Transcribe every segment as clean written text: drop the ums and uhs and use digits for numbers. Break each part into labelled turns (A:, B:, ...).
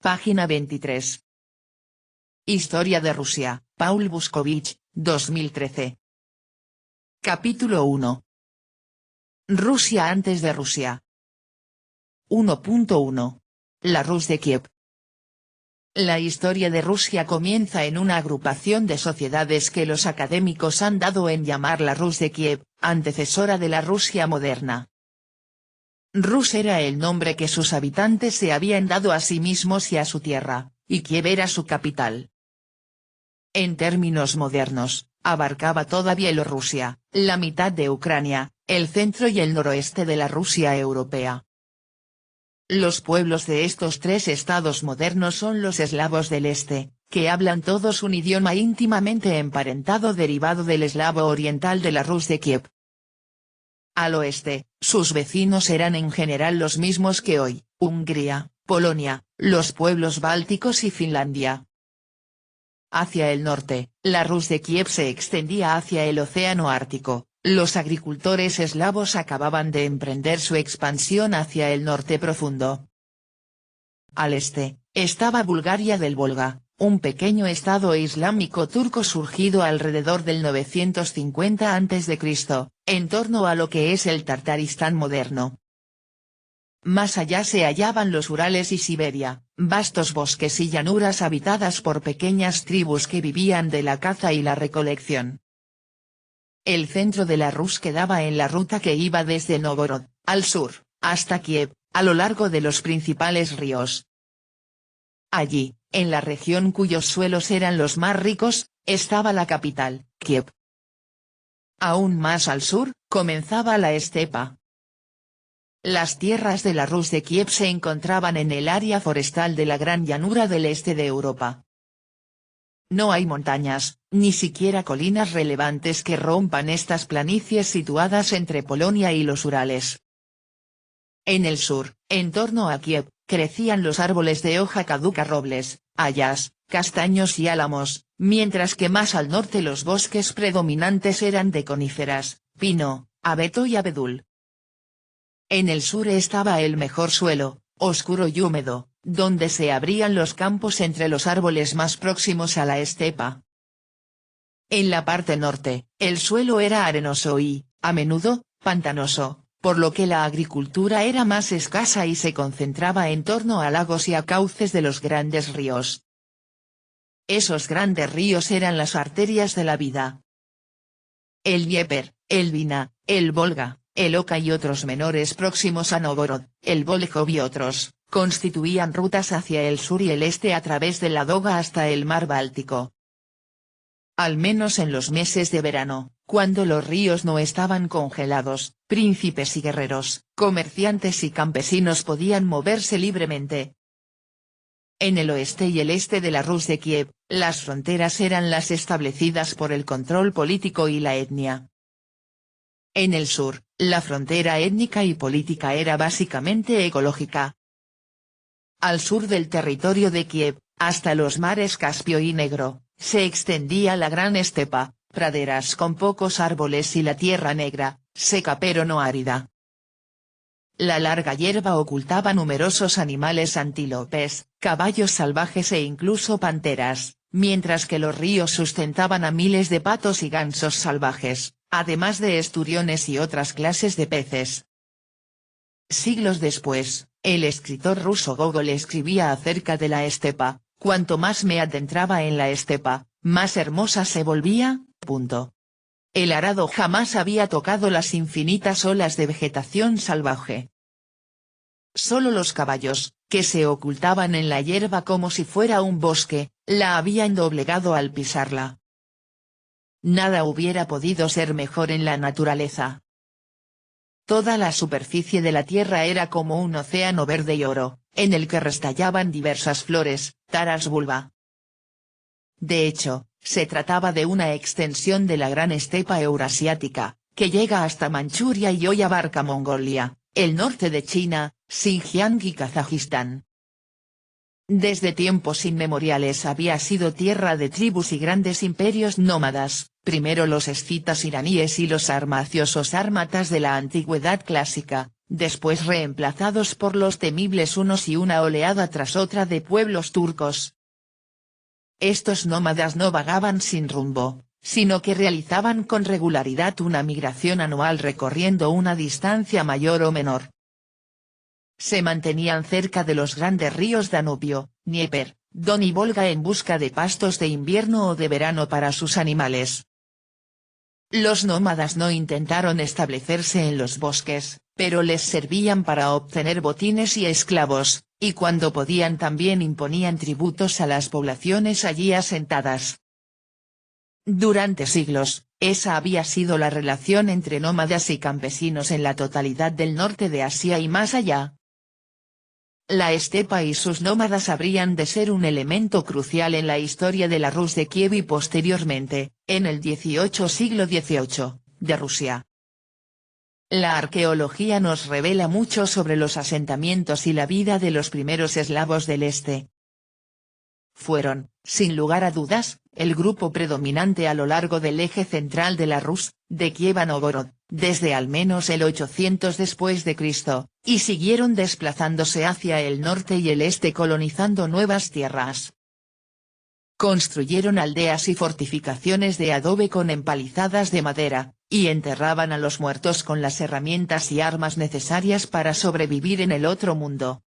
A: página 23. Historia de Rusia, Paul Buskovich, 2013. Capítulo 1. Rusia antes de Rusia. 1.1. La Rus de Kiev. La historia de Rusia comienza en una agrupación de sociedades que los académicos han dado en llamar la Rus de Kiev, antecesora de la Rusia moderna. Rus era el nombre que sus habitantes se habían dado a sí mismos y a su tierra, y Kiev era su capital. En términos modernos, abarcaba toda Bielorrusia, la mitad de Ucrania, el centro y el noroeste de la Rusia europea. Los pueblos de estos tres estados modernos son los eslavos del este, que hablan todos un idioma íntimamente emparentado derivado del eslavo oriental de la Rus de Kiev. Al oeste, sus vecinos eran en general los mismos que hoy, Hungría, Polonia, los pueblos bálticos y Finlandia. Hacia el norte, la Rus de Kiev se extendía hacia el océano Ártico. Los agricultores eslavos acababan de emprender su expansión hacia el norte profundo. Al este, estaba Bulgaria del Volga, un pequeño estado islámico turco surgido alrededor del 950 a.C., en torno a lo que es el Tartaristán moderno. Más allá se hallaban los Urales y Siberia, vastos bosques y llanuras habitadas por pequeñas tribus que vivían de la caza y la recolección. El centro de la Rus quedaba en la ruta que iba desde Novgorod, al sur, hasta Kiev, a lo largo de los principales ríos. Allí, en la región cuyos suelos eran los más ricos, estaba la capital, Kiev. Aún más al sur, comenzaba la estepa. Las tierras de la Rus de Kiev se encontraban en el área forestal de la gran llanura del este de Europa. No hay montañas, ni siquiera colinas relevantes que rompan estas planicies situadas entre Polonia y los Urales. En el sur, en torno a Kiev, crecían los árboles de hoja caduca, robles, hayas, castaños y álamos, mientras que más al norte los bosques predominantes eran de coníferas, pino, abeto y abedul. En el sur estaba el mejor suelo, oscuro y húmedo, donde se abrían los campos entre los árboles más próximos a la estepa. En la parte norte, el suelo era arenoso y, a menudo, pantanoso, por lo que la agricultura era más escasa y se concentraba en torno a lagos y a cauces de los grandes ríos. Esos grandes ríos eran las arterias de la vida. El Dnieper, el Vina, el Volga, el Oka y otros menores próximos a Novgorod, el Volkhov y otros, constituían rutas hacia el sur y el este a través de la Doga hasta el mar Báltico. Al menos en los meses de verano, cuando los ríos no estaban congelados, príncipes y guerreros, comerciantes y campesinos podían moverse libremente. En el oeste y el este de la Rus de Kiev, las fronteras eran las establecidas por el control político y la etnia. En el sur, la frontera étnica y política era básicamente ecológica. Al sur del territorio de Kiev, hasta los mares Caspio y Negro, se extendía la gran estepa, praderas con pocos árboles y la tierra negra, seca pero no árida. La larga hierba ocultaba numerosos animales, antílopes, caballos salvajes e incluso panteras, mientras que los ríos sustentaban a miles de patos y gansos salvajes, además de esturiones y otras clases de peces. Siglos después, el escritor ruso Gogol escribía acerca de la estepa: cuanto más me adentraba en la estepa, más hermosa se volvía. El arado jamás había tocado las infinitas olas de vegetación salvaje. Solo los caballos, que se ocultaban en la hierba como si fuera un bosque, la habían doblegado al pisarla. Nada hubiera podido ser mejor en la naturaleza. Toda la superficie de la tierra era como un océano verde y oro, en el que restallaban diversas flores, taras vulva. De hecho, se trataba de una extensión de la gran estepa eurasiática, que llega hasta Manchuria y hoy abarca Mongolia, el norte de China, Xinjiang y Kazajistán. Desde tiempos inmemoriales había sido tierra de tribus y grandes imperios nómadas, primero los escitas iraníes y los sarmaciosos sármatas de la antigüedad clásica, después reemplazados por los temibles hunos y una oleada tras otra de pueblos turcos. Estos nómadas no vagaban sin rumbo, sino que realizaban con regularidad una migración anual recorriendo una distancia mayor o menor. Se mantenían cerca de los grandes ríos Danubio, Dnieper, Don y Volga en busca de pastos de invierno o de verano para sus animales. Los nómadas no intentaron establecerse en los bosques, pero les servían para obtener botines y esclavos, y cuando podían también imponían tributos a las poblaciones allí asentadas. Durante siglos, esa había sido la relación entre nómadas y campesinos en la totalidad del norte de Asia y más allá. La estepa y sus nómadas habrían de ser un elemento crucial en la historia de la Rus de Kiev y posteriormente, en el siglo XVIII, de Rusia. La arqueología nos revela mucho sobre los asentamientos y la vida de los primeros eslavos del este. Fueron, sin lugar a dudas, el grupo predominante a lo largo del eje central de la Rus, de Kiev a Novgorod, desde al menos el 800 después de Cristo, y siguieron desplazándose hacia el norte y el este colonizando nuevas tierras. Construyeron aldeas y fortificaciones de adobe con empalizadas de madera, y enterraban a los muertos con las herramientas y armas necesarias para sobrevivir en el otro mundo.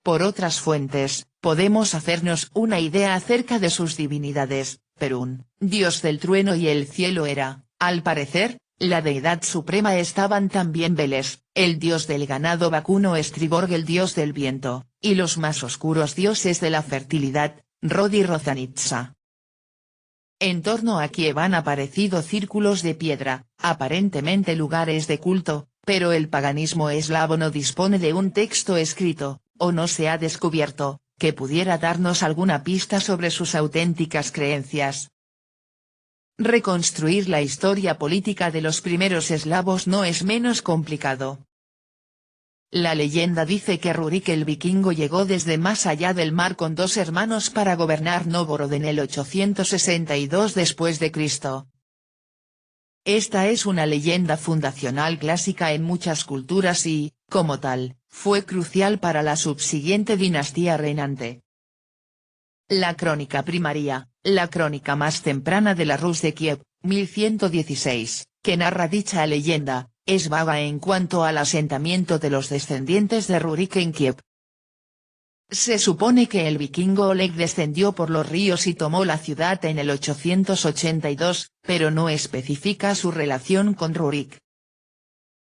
A: Por otras fuentes, podemos hacernos una idea acerca de sus divinidades. Perún, dios del trueno y el cielo era, al parecer, la deidad suprema. Estaban también Veles, el dios del ganado vacuno, Estriborg el dios del viento, y los más oscuros dioses de la fertilidad, Rod y Rozanitsa. En torno a Kiev han aparecido círculos de piedra, aparentemente lugares de culto, pero el paganismo eslavo no dispone de un texto escrito, o no se ha descubierto, que pudiera darnos alguna pista sobre sus auténticas creencias. Reconstruir la historia política de los primeros eslavos no es menos complicado. La leyenda dice que Rurik el vikingo llegó desde más allá del mar con 2 hermanos para gobernar Novgorod en el 862 después de Cristo. Esta es una leyenda fundacional clásica en muchas culturas y, como tal, fue crucial para la subsiguiente dinastía reinante. La crónica primaria, la crónica más temprana de la Rus de Kiev, 1116, que narra dicha leyenda, es vaga en cuanto al asentamiento de los descendientes de Rurik en Kiev. Se supone que el vikingo Oleg descendió por los ríos y tomó la ciudad en el 882, pero no especifica su relación con Rurik.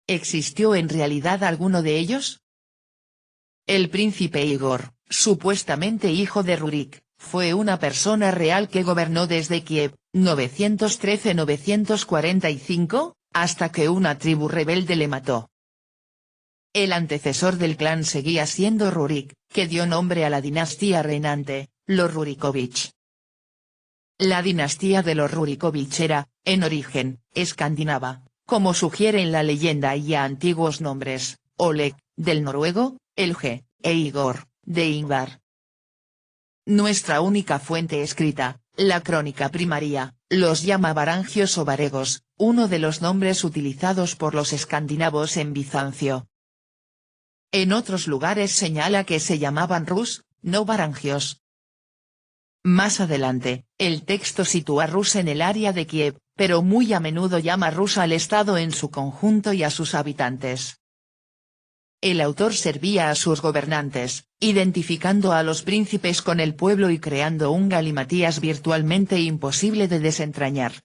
A: ¿Existió en realidad alguno de ellos? El príncipe Igor, supuestamente hijo de Rurik, fue una persona real que gobernó desde Kiev, 913-945, hasta que una tribu rebelde le mató. El antecesor del clan seguía siendo Rurik, que dio nombre a la dinastía reinante, los Rurikovich. La dinastía de los Rurikovich era, en origen, escandinava, como sugieren la leyenda y a antiguos nombres, Oleg, del noruego, Helge, e Igor, de Ingvar. Nuestra única fuente escrita, la crónica primaria, los llama varangios o varegos, uno de los nombres utilizados por los escandinavos en Bizancio. En otros lugares señala que se llamaban Rus, no varangios. Más adelante, el texto sitúa Rus en el área de Kiev, pero muy a menudo llama Rus al estado en su conjunto y a sus habitantes. El autor servía a sus gobernantes, identificando a los príncipes con el pueblo y creando un galimatías virtualmente imposible de desentrañar.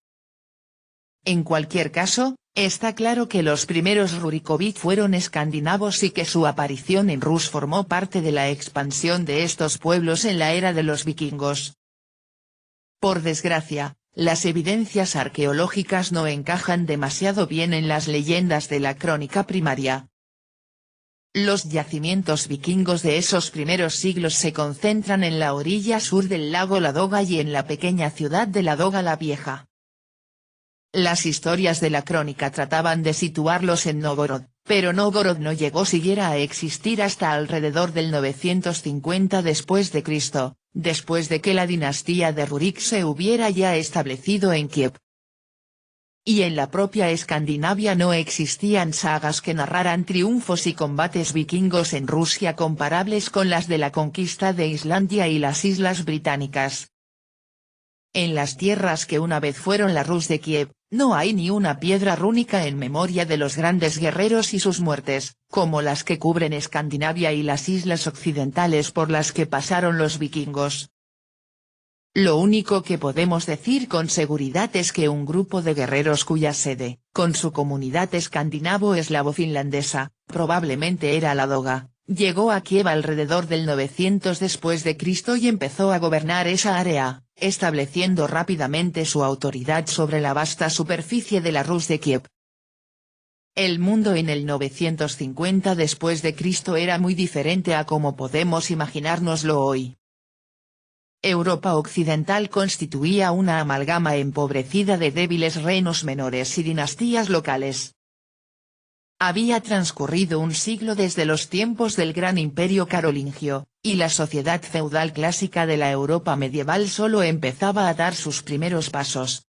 A: En cualquier caso, está claro que los primeros Rurikovich fueron escandinavos y que su aparición en Rus formó parte de la expansión de estos pueblos en la era de los vikingos. Por desgracia, las evidencias arqueológicas no encajan demasiado bien en las leyendas de la crónica primaria. Los yacimientos vikingos de esos primeros siglos se concentran en la orilla sur del lago Ladoga y en la pequeña ciudad de Ladoga la Vieja. Las historias de la crónica trataban de situarlos en Novgorod, pero Novgorod no llegó siquiera a existir hasta alrededor del 950 después de Cristo, después de que la dinastía de Rurik se hubiera ya establecido en Kiev. Y en la propia Escandinavia no existían sagas que narraran triunfos y combates vikingos en Rusia comparables con las de la conquista de Islandia y las Islas Británicas. En las tierras que una vez fueron la Rus de Kiev, no hay ni una piedra rúnica en memoria de los grandes guerreros y sus muertes, como las que cubren Escandinavia y las islas occidentales por las que pasaron los vikingos. Lo único que podemos decir con seguridad es que un grupo de guerreros cuya sede, con su comunidad escandinavo-eslavo-finlandesa, probablemente era Ladoga, llegó a Kiev alrededor del 900 después de Cristo y empezó a gobernar esa área, estableciendo rápidamente su autoridad sobre la vasta superficie de la Rus de Kiev. El mundo en el 950 después de Cristo era muy diferente a como podemos imaginárnoslo hoy. Europa occidental constituía una amalgama empobrecida de débiles reinos menores y dinastías locales. Había transcurrido un siglo desde los tiempos del gran imperio carolingio, y la sociedad feudal clásica de la Europa medieval solo empezaba a dar sus primeros pasos.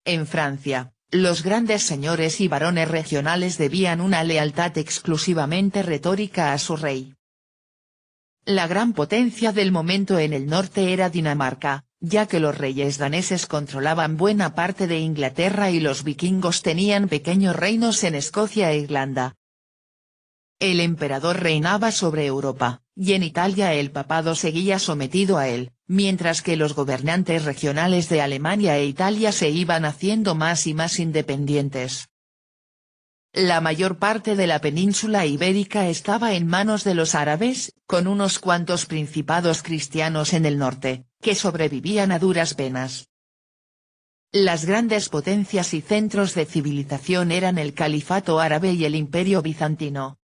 A: En Francia, los grandes señores y barones regionales debían una lealtad exclusivamente retórica a su rey. La gran potencia del momento en el norte era Dinamarca, ya que los reyes daneses controlaban buena parte de Inglaterra y los vikingos tenían pequeños reinos en Escocia e Irlanda. El emperador reinaba sobre Europa, y en Italia el papado seguía sometido a él, mientras que los gobernantes regionales de Alemania e Italia se iban haciendo más y más independientes. La mayor parte de la península ibérica estaba en manos de los árabes, con unos cuantos principados cristianos en el norte, que sobrevivían a duras penas. Las grandes potencias y centros de civilización eran el Califato árabe y el Imperio bizantino.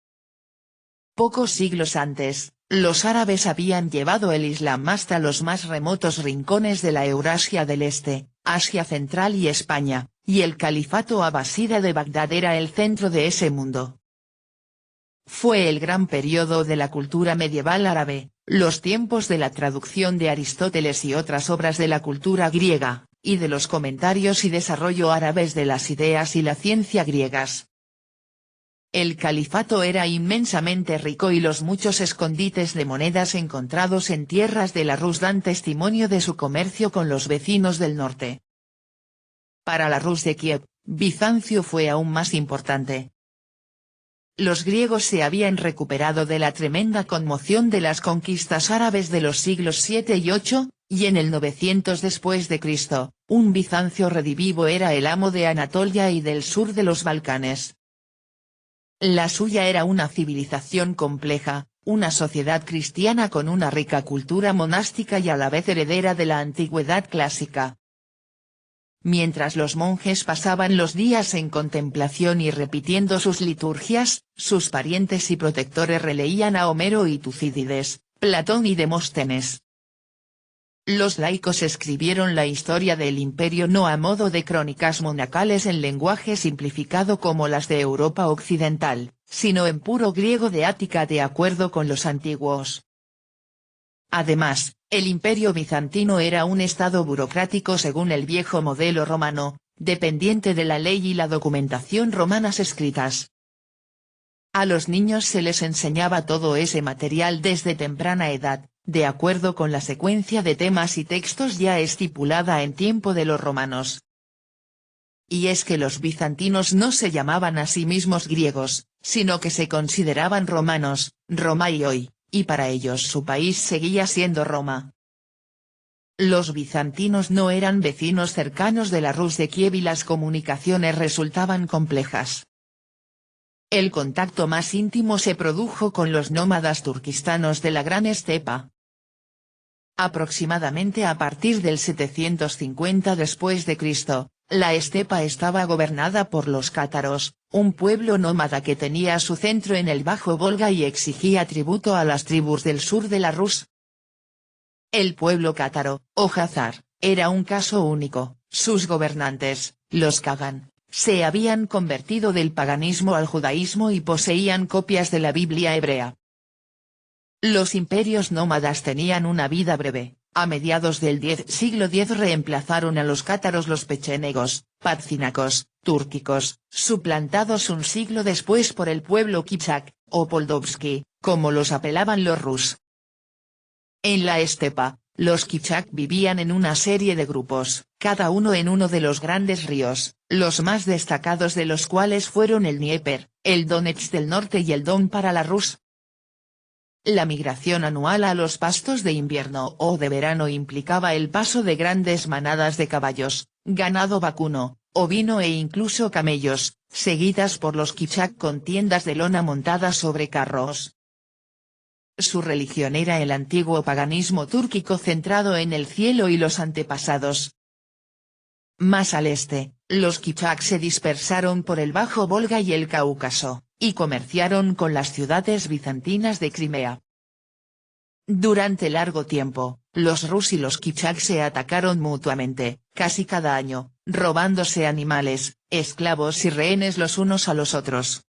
A: Pocos siglos antes, los árabes habían llevado el Islam hasta los más remotos rincones de la Eurasia del Este, Asia Central y España, y el califato abasida de Bagdad era el centro de ese mundo. Fue el gran periodo de la cultura medieval árabe, los tiempos de la traducción de Aristóteles y otras obras de la cultura griega, y de los comentarios y desarrollo árabes de las ideas y la ciencia griegas. El califato era inmensamente rico y los muchos escondites de monedas encontrados en tierras de la Rus dan testimonio de su comercio con los vecinos del norte. Para la Rus de Kiev, Bizancio fue aún más importante. Los griegos se habían recuperado de la tremenda conmoción de las conquistas árabes de los siglos 7 y 8, y en el 900 después de Cristo, un Bizancio redivivo era el amo de Anatolia y del sur de los Balcanes. La suya era una civilización compleja, una sociedad cristiana con una rica cultura monástica y a la vez heredera de la antigüedad clásica. Mientras los monjes pasaban los días en contemplación y repitiendo sus liturgias, sus parientes y protectores releían a Homero y Tucídides, Platón y Demóstenes. Los laicos escribieron la historia del imperio no a modo de crónicas monacales en lenguaje simplificado como las de Europa occidental, sino en puro griego de Ática de acuerdo con los antiguos. Además, el imperio bizantino era un estado burocrático según el viejo modelo romano, dependiente de la ley y la documentación romanas escritas. A los niños se les enseñaba todo ese material desde temprana edad, de acuerdo con la secuencia de temas y textos ya estipulada en tiempo de los romanos. Y es que los bizantinos no se llamaban a sí mismos griegos, sino que se consideraban romanos, Romaioi, y para ellos su país seguía siendo Roma. Los bizantinos no eran vecinos cercanos de la Rus de Kiev y las comunicaciones resultaban complejas. El contacto más íntimo se produjo con los nómadas turquistanos de la Gran Estepa. Aproximadamente a partir del 750 después de Cristo, la estepa estaba gobernada por los cátaros, un pueblo nómada que tenía su centro en el Bajo Volga y exigía tributo a las tribus del sur de la Rus. El pueblo cátaro, o Hazar, era un caso único, sus gobernantes, los Kagan, se habían convertido del paganismo al judaísmo y poseían copias de la Biblia hebrea. Los imperios nómadas tenían una vida breve, A mediados del siglo X reemplazaron a los cátaros los pechenegos, patzinacos, túrquicos, suplantados un siglo después por el pueblo kipchak, o poldovsky, como los apelaban los rus. En la estepa, los kipchak vivían en una serie de grupos, cada uno en uno de los grandes ríos, los más destacados de los cuales fueron el Dnieper, el Donets del norte y el Don para la Rus. La migración anual a los pastos de invierno o de verano implicaba el paso de grandes manadas de caballos, ganado vacuno, ovino e incluso camellos, seguidas por los kipchak con tiendas de lona montadas sobre carros. Su religión era el antiguo paganismo túrquico centrado en el cielo y los antepasados. Más al este, los kipchak se dispersaron por el Bajo Volga y el Cáucaso, y comerciaron con las ciudades bizantinas de Crimea. Durante largo tiempo, los rus y los kipchak se atacaron mutuamente, casi cada año, robándose animales, esclavos y rehenes los unos a los otros.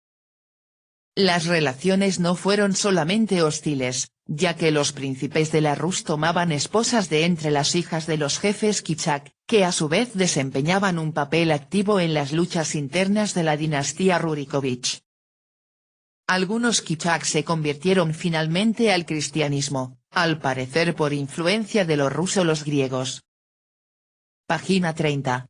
A: Las relaciones no fueron solamente hostiles, ya que los príncipes de la Rus tomaban esposas de entre las hijas de los jefes kipchak, que a su vez desempeñaban un papel activo en las luchas internas de la dinastía Rurikovich. Algunos kipchak se convirtieron finalmente al cristianismo, al parecer por influencia de los rusos o los griegos. Página 30.